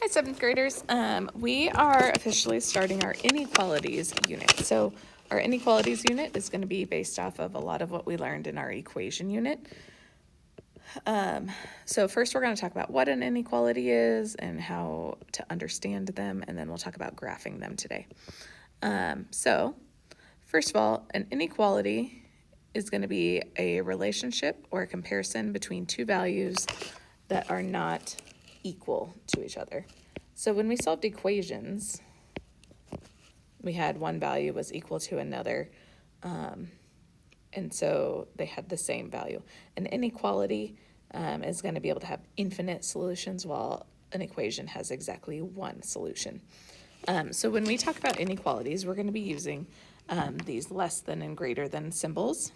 Hi, seventh graders. We are officially starting our inequalities unit. So our inequalities unit is going to be based off of a lot of what we learned in our equation unit. So first we're going to talk about what an inequality is and how to understand them, and then we'll talk about graphing them today. So first of all, an inequality is going to be a relationship or a comparison between two values that are not equal to each other. So when we solved equations, we had one value was equal to another, and so they had the same value. An inequality is going to be able to have infinite solutions, while an equation has exactly one solution. So when we talk about inequalities, we're going to be using these less than and greater than symbols.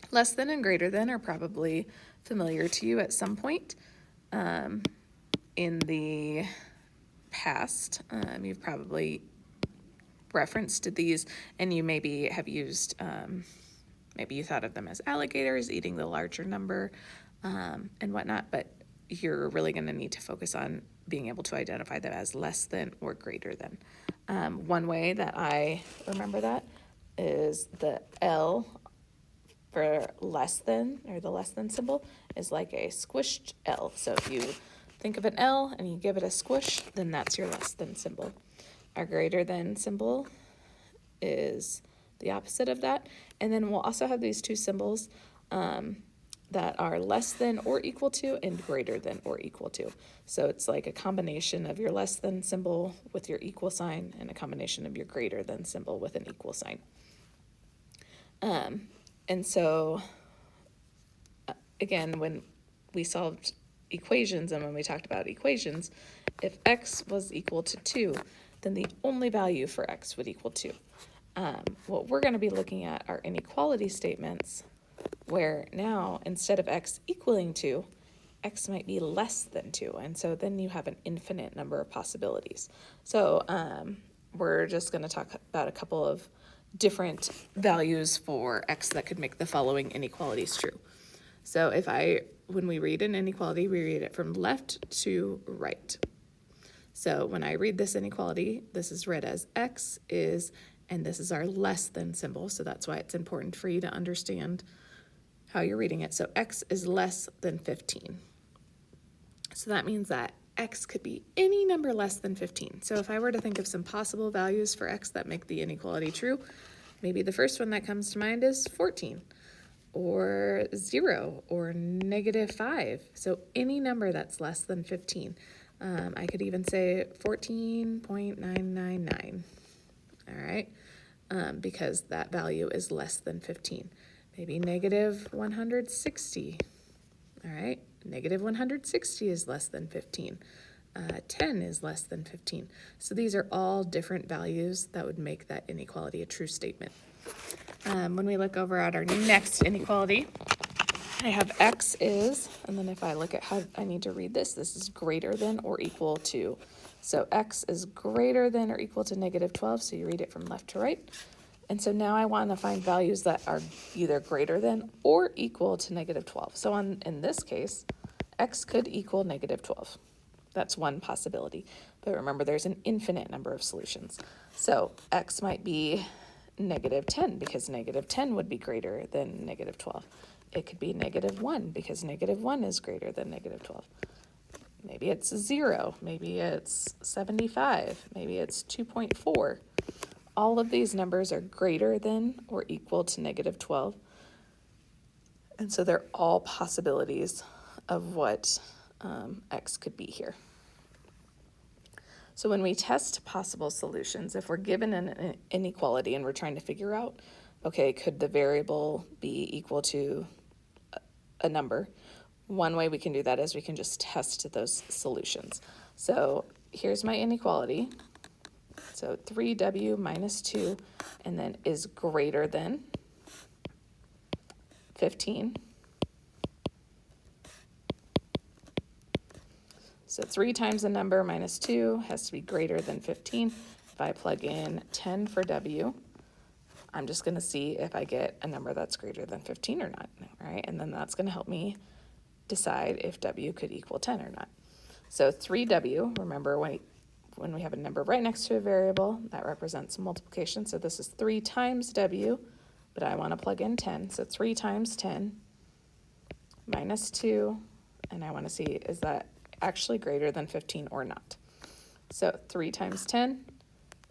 Less than and greater than are probably familiar to you at some point in the past. You've probably referenced these, and you maybe have used, maybe you thought of them as alligators eating the larger number and whatnot, but you're really going to need to focus on being able to identify them as less than or greater than. One way that I remember that is the L for less than, or the less than symbol, is like a squished L. So if you think of an L and you give it a squish, then that's your less than symbol. Our greater than symbol is the opposite of that. And then we'll also have these two symbols that are less than or equal to and greater than or equal to. So it's like a combination of your less than symbol with your equal sign and a combination of your greater than symbol with an equal sign. And so, again, when we solved equations and when we talked about equations, if x was equal to 2, then the only value for x would equal 2. What we're going to be looking at are inequality statements where now, instead of x equaling 2, x might be less than 2. And so then you have an infinite number of possibilities. So we're just going to talk about a couple of different values for x that could make the following inequalities true. So when we read an inequality, we read it from left to right. So when I read this inequality, this is read as x is, and this is our less than symbol. So that's why it's important for you to understand how you're reading it. So x is less than 15. So that means that x could be any number less than 15. So if I were to think of some possible values for x that make the inequality true, maybe the first one that comes to mind is 14, or 0, or -5. So any number that's less than 15. I could even say 14.999, all right, because that value is less than 15. Maybe -160, all right, -160 is less than 15. 10 is less than 15. So these are all different values that would make that inequality a true statement. When we look over at our next inequality, I have x is, and then if I look at how I need to read this, this is greater than or equal to. So x is greater than or equal to -12, so you read it from left to right. And so now I want to find values that are either greater than or equal to -12. So in this case, x could equal -12. That's one possibility. But remember, there's an infinite number of solutions. So x might be -10 because -10 would be greater than -12. It could be -1 because -1 is greater than -12. Maybe it's 0. Maybe it's 75. Maybe it's 2.4. All of these numbers are greater than or equal to -12. And so they're all possibilities of what x could be here. So when we test possible solutions, if we're given an inequality and we're trying to figure out, okay, could the variable be equal to a number? One way we can do that is we can just test those solutions. So here's my inequality. So 3w minus 2, and then is greater than 15. So 3 times the number minus 2 has to be greater than 15. If I plug in 10 for w, I'm just going to see if I get a number that's greater than 15 or not, all right? And then that's going to help me decide if w could equal 10 or not. So 3w, remember when we have a number right next to a variable, that represents multiplication. So this is 3 times w, but I want to plug in 10. So 3 times 10 minus 2, and I want to see, is that actually greater than 15 or not? So 3 times 10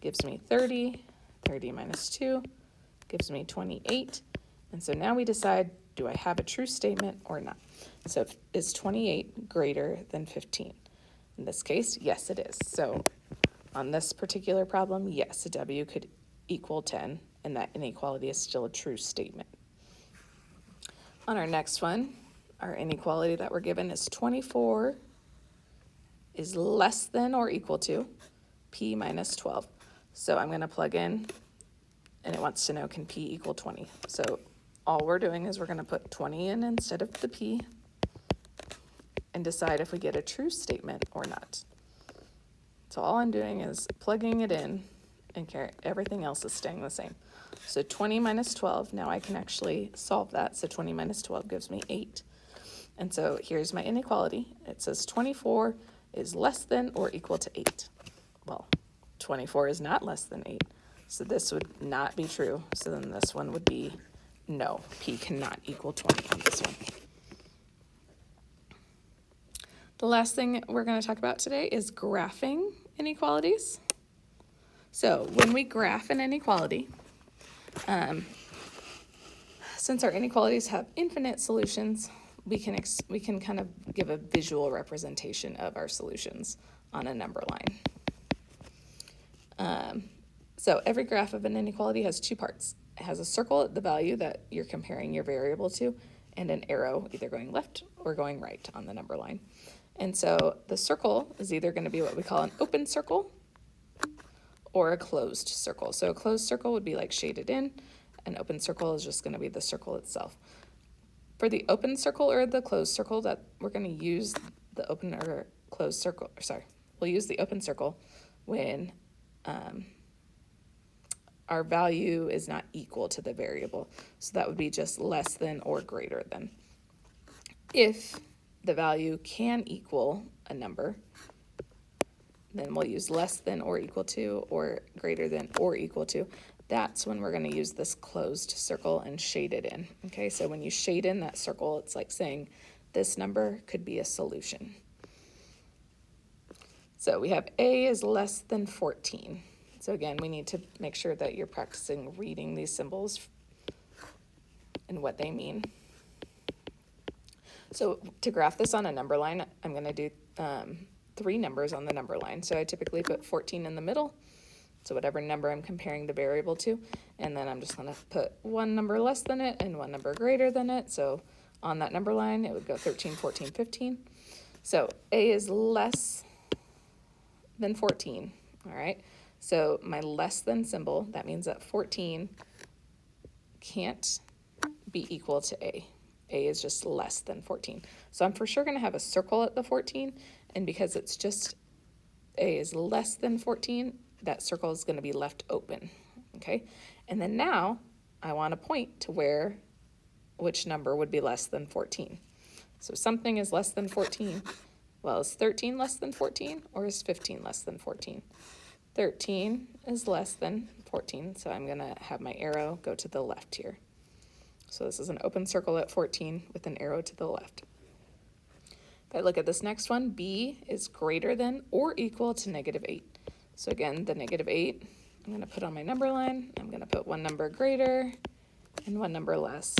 gives me 30. 30 minus 2 gives me 28. And so now we decide, do I have a true statement or not? So is 28 greater than 15? In this case, yes, it is. So on this particular problem, yes, w could equal 10, and that inequality is still a true statement. On our next one, our inequality that we're given is 24 is less than or equal to p minus 12. So I'm going to plug in, and it wants to know, can p equal 20? So all we're doing is we're going to put 20 in instead of the p and decide if we get a true statement or not. So all I'm doing is plugging it in, and everything else is staying the same. So 20 minus 12, now I can actually solve that. So 20 minus 12 gives me 8. And so here's my inequality. It says 24 is less than or equal to 8. Well, 24 is not less than 8. So this would not be true. So then this one would be no, p cannot equal 20 on this one. The last thing we're going to talk about today is graphing inequalities. So when we graph an inequality, since our inequalities have infinite solutions, we can kind of give a visual representation of our solutions on a number line. So every graph of an inequality has 2 parts. It has a circle at the value that you're comparing your variable to, and an arrow either going left or going right on the number line. And so the circle is either going to be what we call an open circle or a closed circle. So a closed circle would be like shaded in. An open circle is just going to be the circle itself. For the open circle or the closed circle, that we're going to use the open or closed circle, we'll use the open circle when our value is not equal to the variable. So that would be just less than or greater than. If the value can equal a number, then we'll use less than or equal to, or greater than or equal to. That's when we're going to use this closed circle and shade it in. Okay, so when you shade in that circle, it's like saying this number could be a solution. So we have a is less than 14. So again, we need to make sure that you're practicing reading these symbols and what they mean. So to graph this on a number line, I'm going to do 3 numbers on the number line. So I typically put 14 in the middle, so whatever number I'm comparing the variable to, and then I'm just going to put 1 number less than it and 1 number greater than it. So on that number line, it would go 13, 14, 15. So a is less than 14, all right? So my less than symbol, that means that 14 can't be equal to a. A is just less than 14. So I'm for sure going to have a circle at the 14, and because it's just a is less than 14, that circle is going to be left open, okay? And then now I want to point to which number would be less than 14. So something is less than 14. Well, is 13 less than 14, or is 15 less than 14? 13 is less than 14, so I'm going to have my arrow go to the left here. So this is an open circle at 14 with an arrow to the left. If I look at this next one, b is greater than or equal to -8. So again, the -8, I'm going to put on my number line. I'm going to put 1 number greater and 1 number less.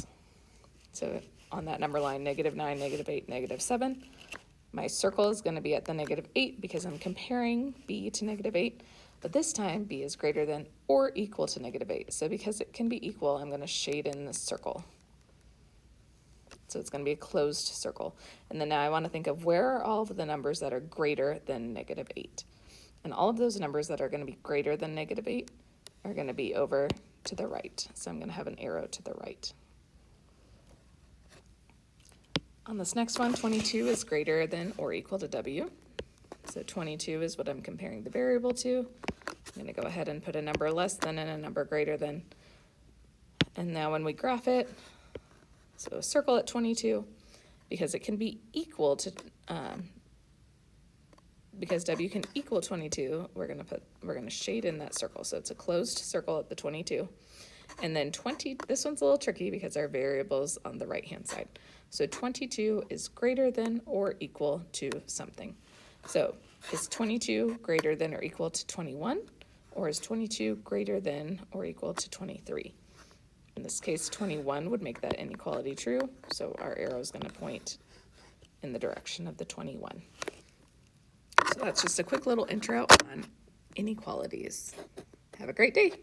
So on that number line, -9, -8, -7. My circle is going to be at the -8 because I'm comparing b to -8. But this time, b is greater than or equal to -8. So because it can be equal, I'm going to shade in this circle. So it's going to be a closed circle. And then now I want to think of where are all of the numbers that are greater than -8. And all of those numbers that are going to be greater than -8 are going to be over to the right. So I'm going to have an arrow to the right. On this next one, 22 is greater than or equal to w. So 22 is what I'm comparing the variable to. I'm going to go ahead and put a number less than and a number greater than. And now when we graph it, so a circle at 22, because it can be equal to because W can equal 22, we're gonna shade in that circle. So it's a closed circle at the 22. And then 20, this one's a little tricky because our variable's on the right-hand side. So 22 is greater than or equal to something. So is 22 greater than or equal to 21? Or is 22 greater than or equal to 23? In this case, 21 would make that inequality true. So our arrow is going to point in the direction of the 21. So that's just a quick little intro on inequalities. Have a great day.